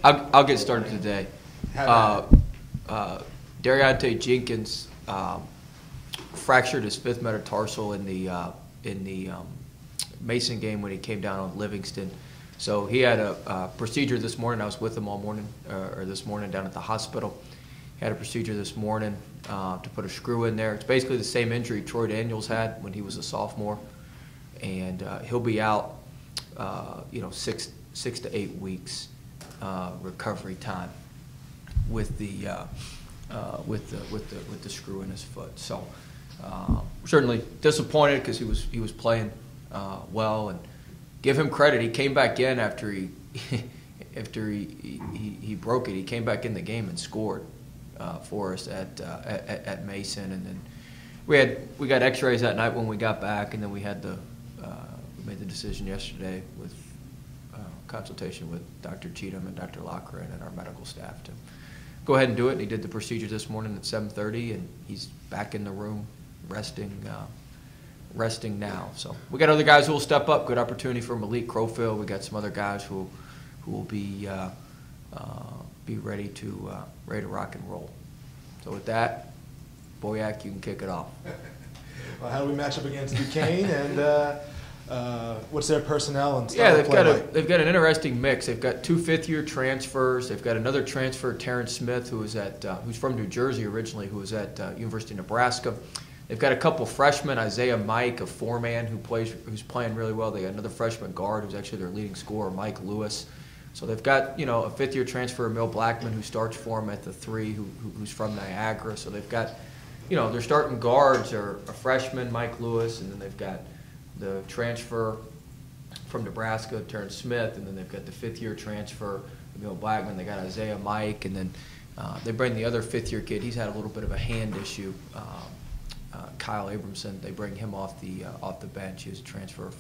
I'll get started today. Dariante Jenkins fractured his fifth metatarsal in the Mason game when he came down on Livingston. So he had a procedure this morning. I was with him all morning, or this morning down at the hospital. He had a procedure this morning to put a screw in there. It's basically the same injury Troy Daniels had when he was a sophomore, and he'll be out, 6 to 8 weeks recovery time with the screw in his foot. So certainly disappointed because he was playing well, and give him credit. He came back in after he broke it. He came back in the game and scored for us at Mason, and then we got X-rays that night when we got back, and then we had we made the decision yesterday with consultation with Dr. Cheatham and Dr. Lochran and our medical staff to go ahead and do it. And he did the procedure this morning at 7:30, and he's back in the room resting now. So we got other guys who will step up. Good opportunity for Malik Crowfield. We got some other guys who will be ready to rock and roll. So with that, Boyack, you can kick it off. Well, how do we match up against Duquesne, and what's their personnel and style? Yeah, they've got an interesting mix. They've got 2 fifth-year transfers. They've got another transfer, Terrence Smith, who's from New Jersey originally, who was at University of Nebraska. They've got a couple freshmen, Isaiah Mike, a four-man who's playing really well. They got another freshman guard who's actually their leading scorer, Mike Lewis. So they've got, a fifth-year transfer, Emil Blackman, who starts for them at the 3, who's from Niagara. So they've got, their starting guards are a freshman, Mike Lewis, and then they've got the transfer from Nebraska, Terrence Smith, and then they've got the fifth-year transfer, Emil Blackman. They got Isaiah Mike, and then they bring the other fifth-year kid. He's had a little bit of a hand issue. Kyle Abramson, they bring him off the bench. He was a transfer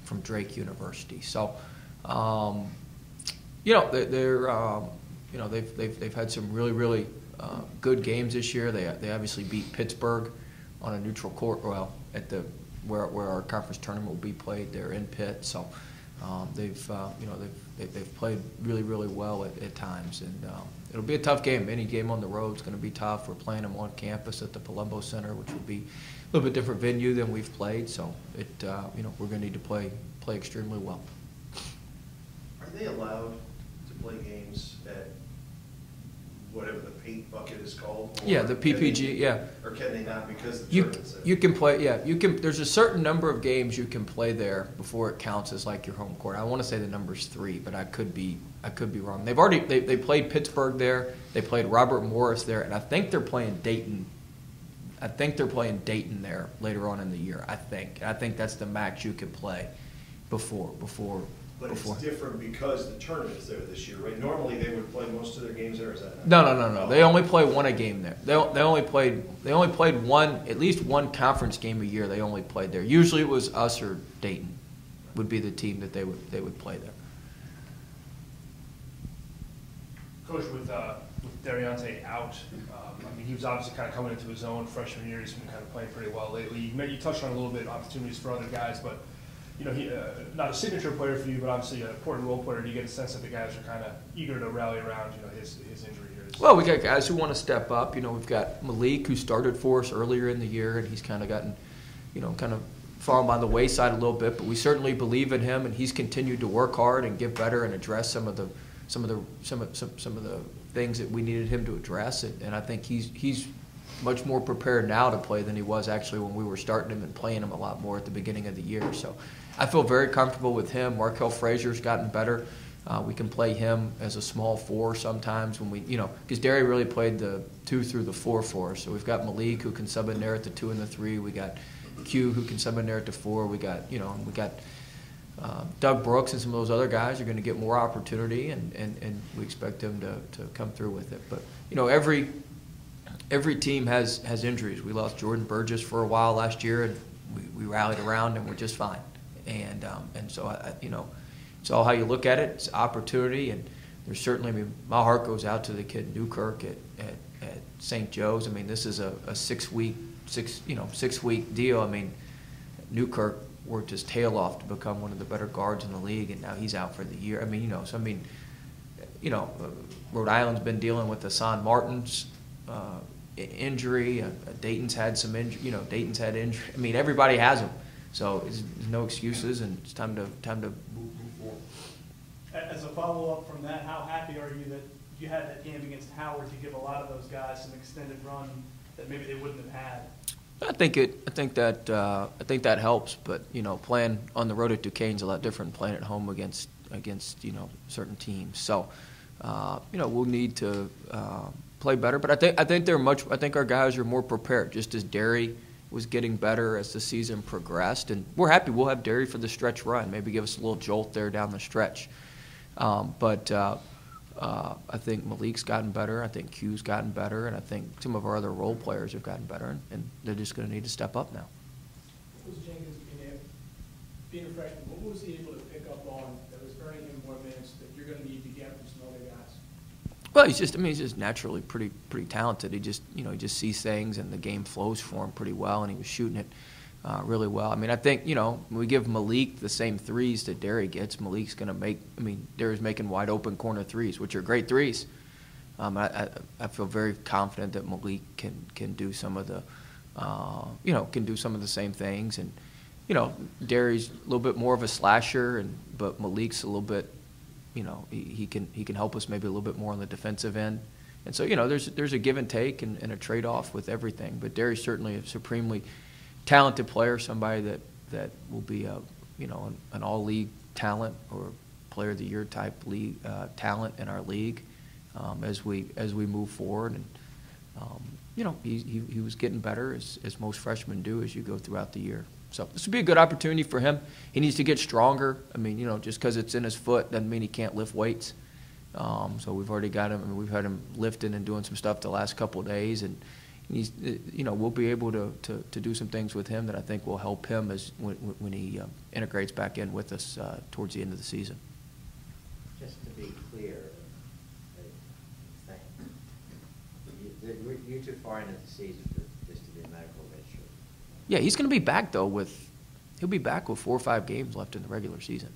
from Drake University. So, they've had some really good games this year. They obviously beat Pittsburgh on a neutral court. Well, at where our conference tournament will be played, they're in Pitt. So, they've played really well at times, and it'll be a tough game. Any game on the road is going to be tough. We're playing them on campus at the Palumbo Center, which will be a little bit different venue than we've played. So we're going to need to play extremely well. Are they allowed to play games at whatever the paint bucket is called? Yeah, the PPG. Yeah. Or can they not because the you can play? Yeah, you can. There's a certain number of games you can play there before it counts as like your home court. I want to say the number's 3, but I could be wrong. They played Pittsburgh there. They played Robert Morris there, and I think they're playing Dayton. I think they're playing Dayton there later on in the year. I think that's the max you can play before. But it's different because the tournament is there this year, right? Normally they would play most of their games there. Is that not? No. They only play one a game there. They only played at least one conference game a year. They only played there. Usually it was us or Dayton would be the team that they would play there. Coach, with Dariante out, he was obviously kind of coming into his own freshman year. He's been kind of playing pretty well lately. You touched on a little bit opportunities for other guys, but he not a signature player for you, but obviously an important role player. Do you get a sense that the guys are kind of eager to rally around, his injury here? Well, we got guys who want to step up. We've got Malik, who started for us earlier in the year, and he's kind of gotten, kind of fallen by the wayside a little bit. But we certainly believe in him, and he's continued to work hard and get better and address some of the things that we needed him to address. And I think he's much more prepared now to play than he was actually when we were starting him and playing him a lot more at the beginning of the year. So I feel very comfortable with him. Markel Frazier's gotten better. We can play him as a small 4 sometimes when we, because Derry really played the 2 through the 4 for us. So we've got Malik who can sub in there at the 2 and the 3. We got Q who can sub in there at the 4. We got, Doug Brooks and some of those other guys are going to get more opportunity, and we expect them to come through with it. But, every team has injuries. We lost Jordan Burgess for a while last year, and we rallied around and we're just fine. And so it's all how you look at it. It's opportunity, and there's certainly. My heart goes out to the kid Newkirk at St. Joe's. This is a 6-week deal. Newkirk worked his tail off to become one of the better guards in the league, and now he's out for the year. Rhode Island's been dealing with the San Martin's injury. Dayton's had some injury. Dayton's had injury. I mean, everybody has them. So there's no excuses, and it's time to move forward. As a follow-up from that, how happy are you that you had that game against Howard to give a lot of those guys some extended run that maybe they wouldn't have had? I think that helps, but playing on the road at Duquesne's a lot different than playing at home against certain teams. So we'll need to play better, but I think our guys are more prepared. Just as Derry was getting better as the season progressed, and we're happy we'll have Derry for the stretch run. Maybe give us a little jolt there down the stretch. But I think Malik's gotten better. I think Q's gotten better, and I think some of our other role players have gotten better, and they're just going to need to step up now. What was Jenkins being a freshman? What was he able to pick up on that was earning him more minutes that you're going to need to get from some other guys? Well, he's just naturally pretty talented. He just sees things, and the game flows for him pretty well, and he was shooting it really well. I mean, I think, when we give Malik the same threes that Derry gets, Malik's going to make – Derry's making wide-open corner threes, which are great threes. I feel very confident that Malik can do some of the can do some of the same things. And, Derry's a little bit more of a slasher, but Malik's a little bit – he can help us maybe a little bit more on the defensive end. And so, there's a give and take and a trade-off with everything. But Derry's certainly a supremely – talented player, somebody that will be an all-league talent or player of the year type league talent in our league as we move forward. And he was getting better as most freshmen do as you go throughout the year. So this would be a good opportunity for him. He needs to get stronger. Just because it's in his foot doesn't mean he can't lift weights. So we've already got him. We've had him lifting and doing some stuff the last couple of days, and he's, we'll be able to do some things with him that I think will help him when he integrates back in with us towards the end of the season. Just to be clear, you're too far into the season for this to be a medical redshirt. Yeah, he's going to be back though he'll be back with 4 or 5 games left in the regular season,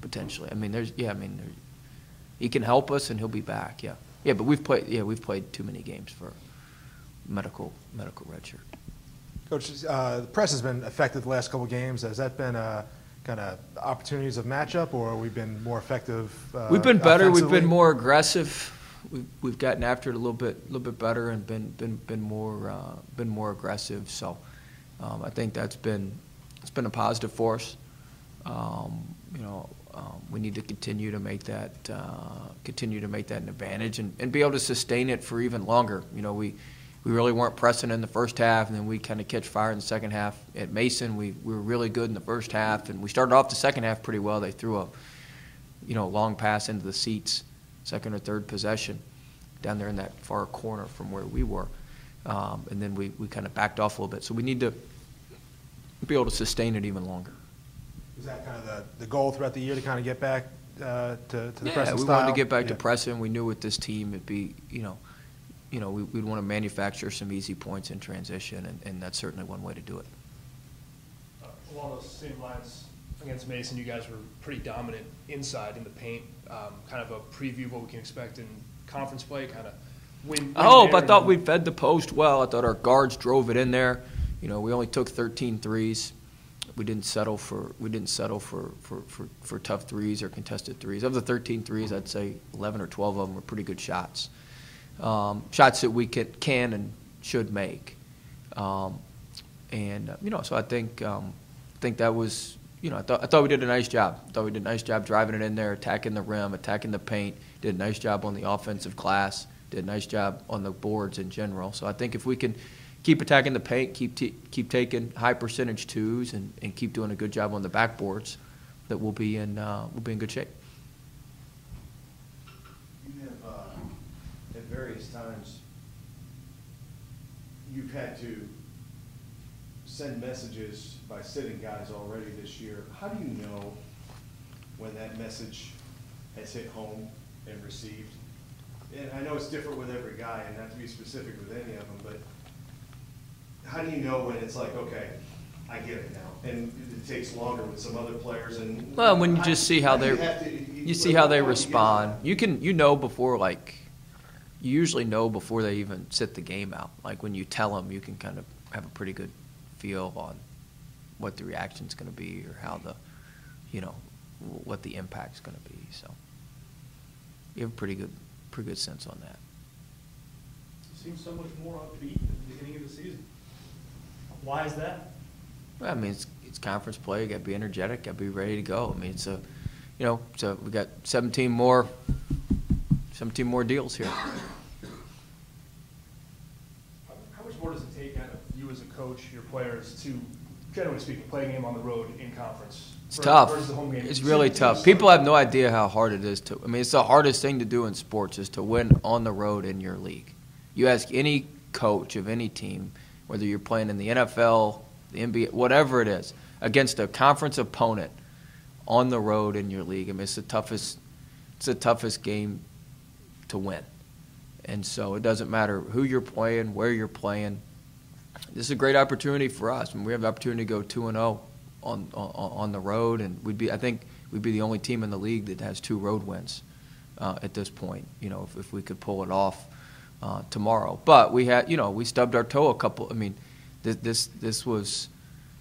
potentially. He can help us and he'll be back. Yeah, but we've played too many games for medical redshirt. Coach, the press has been effective the last couple of games. Has that been kind of opportunities of matchup, or we've been more effective? We've been better. We've been more aggressive. We've gotten after it a little bit better and been more aggressive. So I think it's been a positive for us. We need to continue to make that an advantage and be able to sustain it for even longer. We really weren't pressing in the first half, and then we kind of catch fire in the second half. At Mason, we were really good in the first half, and we started off the second half pretty well. They threw a long pass into the seats, second or third possession, down there in that far corner from where we were. And then we kind of backed off a little bit. So we need to be able to sustain it even longer. Is that kind of the goal throughout the year to kind of get back to the pressing style? Yeah, we wanted to get back to pressing. We knew with this team it'd be, we'd want to manufacture some easy points in transition, and that's certainly one way to do it. Along those same lines, against Mason, you guys were pretty dominant inside in the paint. Kind of a preview of what we can expect in conference play, kind of win. But I thought we fed the post well. I thought our guards drove it in there. We only took 13 threes. We didn't settle for tough threes or contested threes. Of the 13 threes, I'd say 11 or 12 of them were pretty good shots. Shots that we can and should make. So I think that was, I thought we did a nice job. I thought we did a nice job driving it in there, attacking the rim, attacking the paint, did a nice job on the offensive glass, did a nice job on the boards in general. So I think if we can keep attacking the paint, keep taking high percentage twos, and keep doing a good job on the backboards, that we'll be in good shape. You have, at various times, you've had to send messages by sitting guys already this year. How do you know when that message has hit home and received? And I know it's different with every guy, and not to be specific with any of them, but how do you know when it's like, okay, I get it now, and it takes longer with some other players and. Well, when you just see how they, you you see how they respond. You know before, like, you usually know before they even sit the game out. Like when you tell them, you can kind of have a pretty good feel on what the reaction's going to be or how the, what the impact's going to be. So you have a pretty good sense on that. You seem so much more upbeat at the beginning of the season. Why is that? Well, I mean, it's conference play. You got to be energetic. Got to be ready to go. I mean, so we got 17 more deals here. How much more does it take out of you as a coach, your players, to, generally speaking, play a game on the road in conference? It's tough. Versus the home game? It's really tough. People have no idea how hard it is to. I mean, it's the hardest thing to do in sports is to win on the road in your league. You ask any coach of any team, whether you're playing in the NFL, the NBA, whatever it is, against a conference opponent on the road in your league. I mean, it's the toughest game to win. And so it doesn't matter who you're playing, where you're playing. This is a great opportunity for us. I mean, we have the opportunity to go 2-0 on the road, and I think we'd be the only team in the league that has 2 road wins at this point. If we could pull it off tomorrow. But we had, we stubbed our toe a couple. I mean, this was,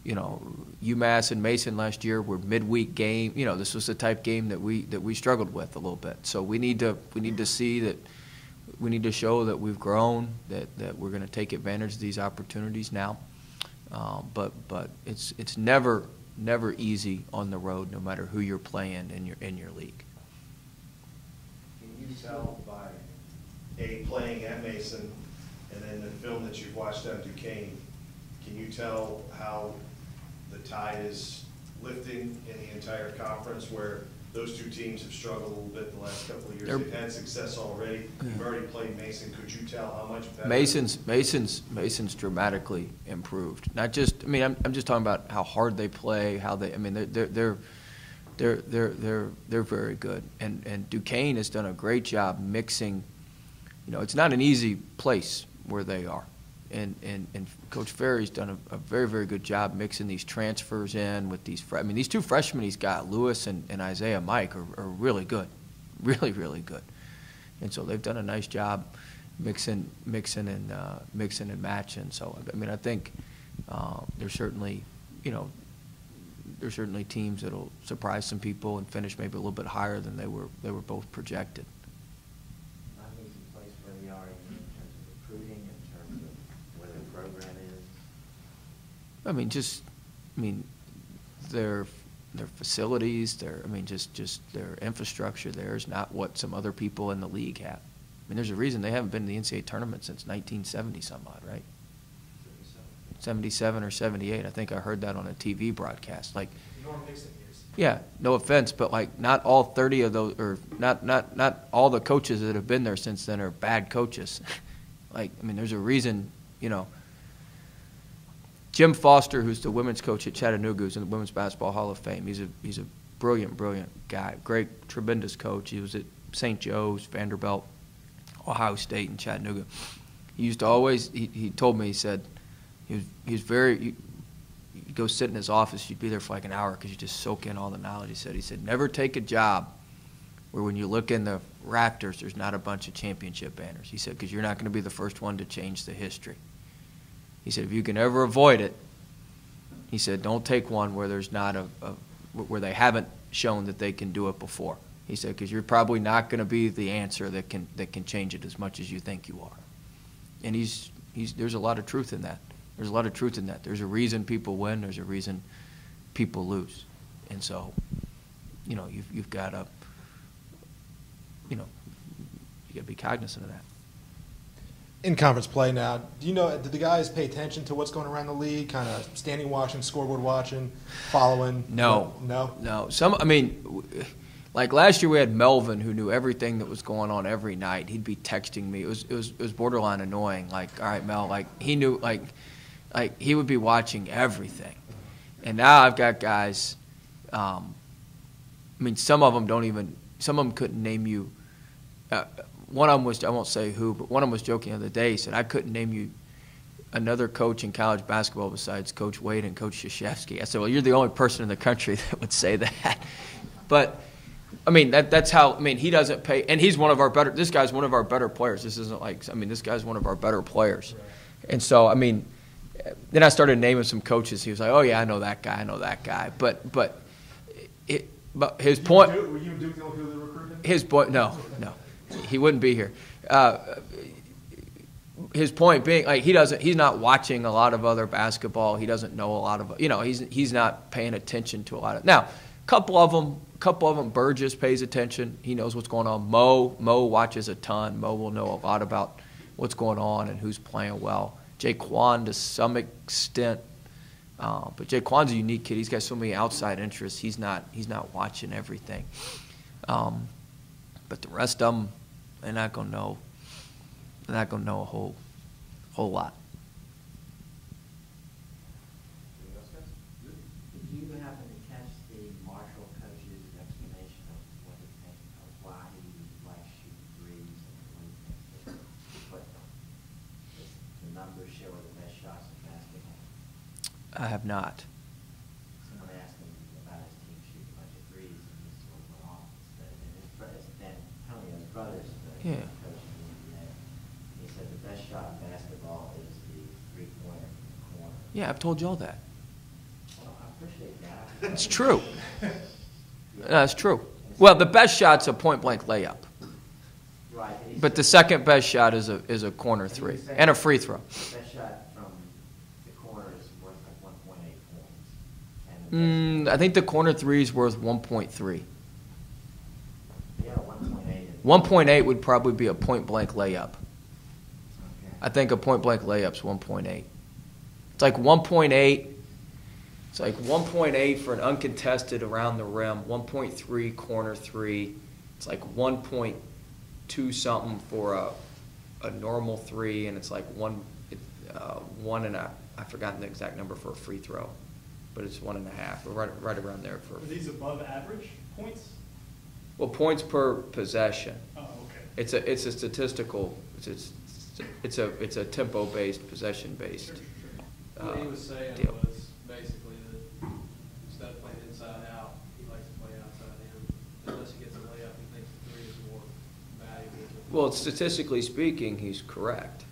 UMass and Mason last year were midweek game. This was the type game that we struggled with a little bit. So we need to see that. We need to show that we've grown, that we're going to take advantage of these opportunities now. But it's never easy on the road, no matter who you're playing in your league. Can you tell by playing at Mason and then the film that you've watched at Duquesne, can you tell how the tide is lifting in the entire conference, where those 2 teams have struggled a little bit the last couple of years? They've had success already. You've already played Mason. Could you tell how much better? Mason's dramatically improved. Not just, I mean, I'm just talking about how hard they play, how they. I mean, they're very good. And Duquesne has done a great job mixing. It's not an easy place where they are. And Coach Ferry's done a very, very good job mixing these transfers in with these. I mean, these 2 freshmen he's got, Lewis and Isaiah Mike, are really good, really, really good. And so they've done a nice job mixing and matching. So I mean, I think there's certainly teams that'll surprise some people and finish maybe a little bit higher than they were both projected. Not an easy place where we are in terms of recruiting, in terms of where the program is. I mean, their facilities, just their infrastructure there is not what some other people in the league have. I mean, there's a reason they haven't been in the NCAA tournament since 1970 some odd, right? 77 or 78. I think I heard that on a TV broadcast. Like, Norm Nixon years. yeah, no offense, but like not all 30 of those, or not all the coaches that have been there since then are bad coaches. Like, I mean, there's a reason, Jim Foster, who's the women's coach at Chattanooga, who's in the Women's Basketball Hall of Fame. He's a brilliant guy, great, tremendous coach. He was at St. Joe's, Vanderbilt, Ohio State, and Chattanooga. He used to always, he told me, he said, he was very, you'd go sit in his office, you'd be there for like an hour because you just soak in all the knowledge. He said, never take a job where when you look in the rafters, there's not a bunch of championship banners. He said, because you're not going to be the first one to change the history. He said, if you can ever avoid it, he said, don't take one where there's not where they haven't shown that they can do it before. He said, because you're probably not going to be the answer that can change it as much as you think you are. And there's a lot of truth in that. There's a lot of truth in that. There's a reason people win. There's a reason people lose. And so, you've got to, you got to be cognizant of that. In conference play now, did the guys pay attention to what's going around the league, kind of standing watching, scoreboard watching, following? No. Like last year we had Melvin, who knew everything that was going on every night. He'd be texting me. It was borderline annoying. Like, all right, Mel, like he knew, like he would be watching everything. And now I've got guys, some of them couldn't name you. One of them was, I won't say who, but one of them was joking the other day. He said, I couldn't name you another coach in college basketball besides Coach Wade and Coach Krzyzewski. I said, well, you're the only person in the country that would say that. But, I mean, that's how, I mean, he doesn't pay, and he's one of our better, this guy's one of our better players. This isn't like, I mean, this guy's one of our better players. And so, I mean, then I started naming some coaches. He was like, oh, yeah, I know that guy. But his point. Were you and Duke the only people that recruited? His point, no, he wouldn't be here. His point being, like, he's not watching a lot of other basketball. He doesn't know a lot of, he's not paying attention to a lot of. Now, a couple of them, Burgess pays attention. He knows what's going on. Mo watches a ton. Mo will know a lot about what's going on and who's playing well. Jaquan to some extent. But Jaquan's a unique kid. He's got so many outside interests. He's not watching everything. But the rest of them, they're not gonna know. They're not gonna know a whole lot. Did you happen to catch the Marshall coach's explanation of what he thinks of why he likes shooting threes and what the numbers show are the best shots in basketball? I have not. Someone asked him about his team shooting a bunch of threes, and he sort of went off instead. And his Antonio's brothers, Yeah. coach in the NBA, he said the best shot in basketball is the three-pointer from the corner. Yeah, I've told y'all that. Well, I appreciate that. It's true. That's true. Well, the best shot's a point-blank layup. Right. He But the said second best shot is a corner three and a free throw. the best shot from the corner is worth like 1.8 points. And the best I think the corner three is worth 1.3. yeah, 1.8. 1.8 would probably be a point-blank layup. Okay. I think a point-blank layup's 1.8. It's like 1.8. It's like 1.8 for an uncontested around the rim, 1.3 corner three. It's like 1.2 something for a normal three, and it's like one and I've forgotten the exact number for a free throw, but it's 1.5, right around there for. Are these above average points? Well, points per possession. Oh, okay. It's a statistical. It's a tempo based, possession based. What he was saying deal. was basically that instead of playing inside out, he likes to play outside in. Unless he gets a layup, he thinks the three is more valuable. Well, statistically speaking, he's correct.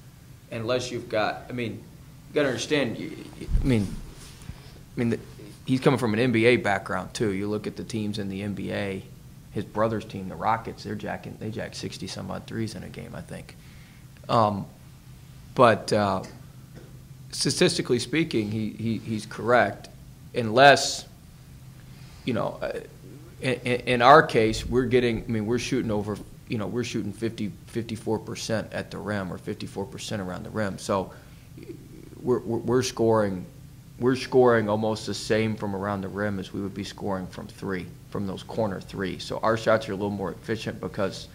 Unless you've got, I mean, you got to understand. He's coming from an NBA background too. You look at the teams in the NBA. His brother's team, the Rockets, they jack 60 some odd threes in a game, I think. But statistically speaking, he's correct, unless, in our case, we're shooting over, we're shooting 54% at the rim or 54% around the rim. So we're scoring almost the same from around the rim as we would be scoring from three, from those corner threes. So our shots are a little more efficient because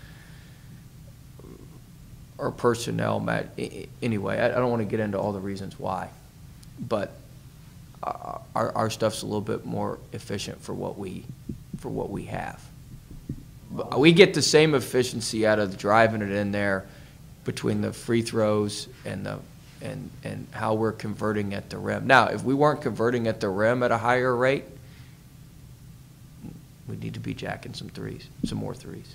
our personnel, Matt. Anyway, I don't want to get into all the reasons why, but our stuff's a little bit more efficient for what we have. But we get the same efficiency out of driving it in there between the free throws and how we're converting at the rim. Now, if we weren't converting at the rim at a higher rate, we need to be jacking some more threes.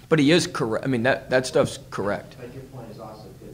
But he is correct. I mean, that stuff's correct. But your point is also good